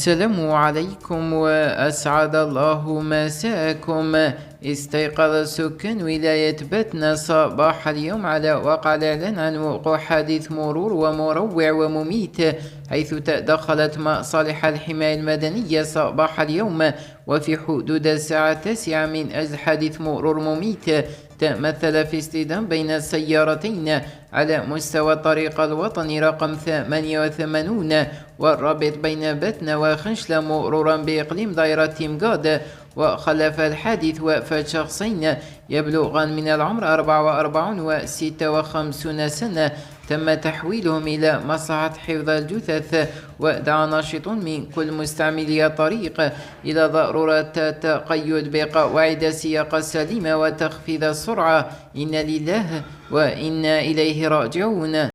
السلام عليكم وأسعد الله مساءكم. استيقظ سكان ولاية بتنا صباح اليوم على وقع الإعلان عن وقوع حادث مرور ومروع ومميت، حيث تدخلت مصالح الحماية المدنية صباح اليوم وفي حدود الساعة 9 من أجل حادث مرور مميت تمثل في اصطدام بين سيارتين على مستوى الطريق الوطني رقم 88 والرابط بين بتنا وخنشلة مرورا بإقليم دائرة تيمغاد. وخلف الحادث وفاة شخصين يبلغان من العمر 44 و 56 سنة، تم تحويلهم إلى مصلحة حفظ الجثث. ودعا ناشط من كل مستعملي الطريق إلى ضرورة التقيد بقواعد السياقة السليمة وتخفيض السرعة. إنا لله وإنا إليه راجعون.